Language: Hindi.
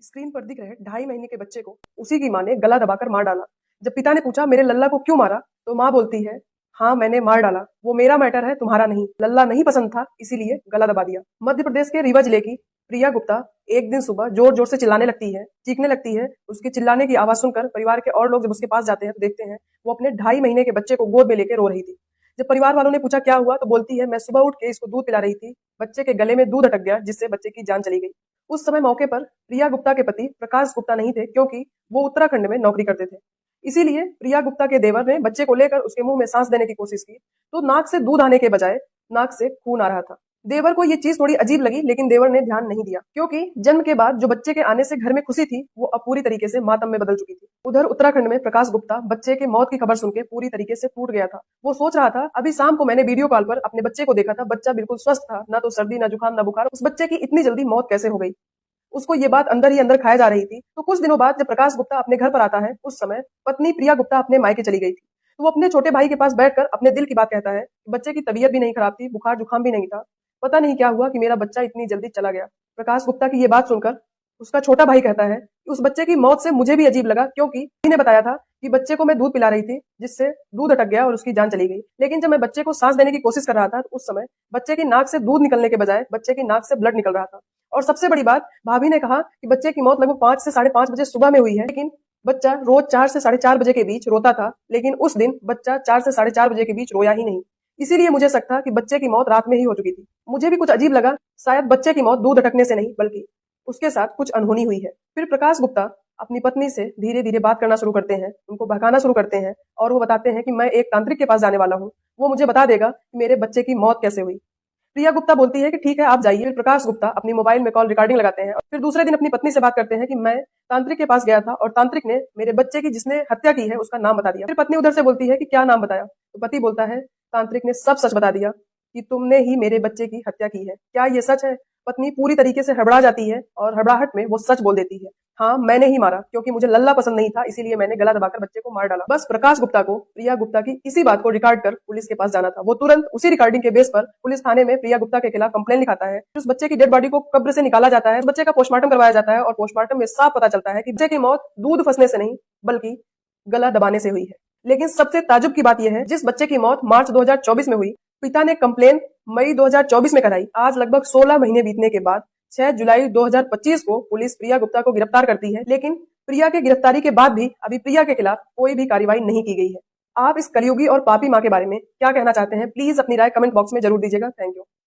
स्क्रीन पर दिख रहे 2.5 महीने के बच्चे को उसी की माँ ने गला दबाकर मार डाला। जब पिता ने पूछा मेरे लल्ला को क्यों मारा, तो माँ बोलती है हाँ मैंने मार डाला, वो मेरा मैटर है तुम्हारा नहीं। लल्ला नहीं पसंद था इसीलिए गला दबा दिया। मध्य प्रदेश के रीवा जिले की प्रिया गुप्ता एक दिन सुबह जोर जोर से चिल्लाने लगती है, चीखने लगती है। उसके चिल्लाने की आवाज सुनकर परिवार के और लोग जब उसके पास जाते हैं तो देखते हैं वो अपने 2.5 महीने के बच्चे को गोद में लेकर रो रही थी। जब परिवार वालों ने पूछा क्या हुआ, तो बोलती है मैं सुबह उठ के इसको दूध पिला रही थी, बच्चे के गले में दूध अटक गया जिससे बच्चे की जान चली गई। उस समय मौके पर प्रिया गुप्ता के पति प्रकाश गुप्ता नहीं थे, क्योंकि वो उत्तराखंड में नौकरी करते थे। इसीलिए प्रिया गुप्ता के देवर ने बच्चे को लेकर उसके मुंह में सांस देने की कोशिश की, तो नाक से दूध आने के बजाय नाक से खून आ रहा था। देवर को ये चीज थोड़ी अजीब लगी, लेकिन देवर ने ध्यान नहीं दिया, क्योंकि जन्म के बाद जो बच्चे के आने से घर में खुशी थी वो अब पूरी तरीके से मातम में बदल चुकी थी। उधर उत्तराखंड में प्रकाश गुप्ता बच्चे के मौत की खबर सुनकर पूरी तरीके से टूट गया था। वो सोच रहा था अभी शाम को मैंने वीडियो कॉल पर अपने बच्चे को देखा था, बच्चा बिल्कुल स्वस्थ था, ना तो सर्दी ना जुकाम ना बुखार, उस बच्चे की इतनी जल्दी मौत कैसे हो गई। उसको ये बात अंदर ही अंदर खाया जा रही थी। तो कुछ दिनों बाद जब प्रकाश गुप्ता अपने घर पर आता है, उस समय पत्नी प्रिया गुप्ता अपने मायके चली गई थी। तो वो अपने छोटे भाई के पास बैठकर अपने दिल की बात कहता है। बच्चे की तबीयत भी नहीं खराब थी, बुखार जुकाम भी नहीं था। पता नहीं क्या हुआ कि मेरा बच्चा इतनी जल्दी चला गया। प्रकाश गुप्ता की ये बात सुनकर उसका छोटा भाई कहता है कि उस बच्चे की मौत से मुझे भी अजीब लगा, क्योंकि ने बताया था कि बच्चे को मैं दूध पिला रही थी जिससे दूध अटक गया और उसकी जान चली गई। लेकिन जब मैं बच्चे को सांस देने की कोशिश कर रहा था, तो उस समय बच्चे की नाक से दूध निकलने के बजाय बच्चे की नाक से ब्लड निकल रहा था। और सबसे बड़ी बात, भाभी ने कहा कि बच्चे की मौत लगभग 5 से 5:30 बजे सुबह में हुई है, लेकिन बच्चा रोज 4 से 4:30 बजे के बीच रोता था, लेकिन उस दिन बच्चा 4 से 4:30 बजे के बीच रोया ही नहीं। इसीलिए मुझे शक था कि बच्चे की मौत रात में ही हो चुकी थी। मुझे भी कुछ अजीब लगा, शायद बच्चे की मौत दूध अटकने से नहीं बल्कि उसके साथ कुछ अनहोनी हुई है। फिर प्रकाश गुप्ता अपनी पत्नी से धीरे धीरे बात करना शुरू करते हैं, उनको बहकाना शुरू करते हैं और वो बताते हैं कि मैं एक तांत्रिक के पास जाने वाला हूँ, वो मुझे बता देगा कि मेरे बच्चे की मौत कैसे हुई। प्रिया गुप्ता बोलती है कि ठीक है आप जाइए। फिर प्रकाश गुप्ता अपनी मोबाइल में कॉल रिकॉर्डिंग लगाते हैं और फिर दूसरे दिन अपनी पत्नी से बात करते हैं कि मैं तांत्रिक के पास गया था और तांत्रिक ने मेरे बच्चे की जिसने हत्या की है उसका नाम बता दिया। फिर पत्नी उधर से बोलती है कि क्या नाम बताया, तो पति बोलता है तांत्रिक ने सब सच बता दिया कि तुमने ही मेरे बच्चे की हत्या की है, क्या ये सच है। पत्नी पूरी तरीके से हड़बड़ा जाती है और हड़बड़ाहट में वो सच बोल देती है, हाँ मैंने ही मारा, क्योंकि मुझे लल्ला पसंद नहीं था इसीलिए मैंने गला दबाकर बच्चे को मार डाला। बस प्रकाश गुप्ता को प्रिया गुप्ता की इसी बात को रिकॉर्ड कर पुलिस के पास जाना था। वो तुरंत उसी रिकॉर्डिंग के बेस पर पुलिस थाने में प्रिया गुप्ता के खिलाफ कंप्लेन लिखाता है। उस बच्चे की डेड बॉडी को कब्र से निकाला जाता है, बच्चे का पोस्टमार्टम करवाया जाता है और पोस्टमार्टम में साफ पता चलता है कि बच्चे की मौत दूध फंसने से नहीं बल्कि गला दबाने से हुई है। लेकिन सबसे ताजुब की बात यह है, जिस बच्चे की मौत मार्च 2024 में हुई, पिता ने कंप्लेन मई 2024 में कराई। आज लगभग 16 महीने बीतने के बाद 6 जुलाई 2025 को पुलिस प्रिया गुप्ता को गिरफ्तार करती है, लेकिन प्रिया के गिरफ्तारी के बाद भी अभी प्रिया के खिलाफ कोई भी कार्रवाई नहीं की गई है। आप इस कलयुगी और पापी माँ के बारे में क्या कहना चाहते हैं, प्लीज अपनी राय कमेंट बॉक्स में जरूर दीजिएगा। Thank you.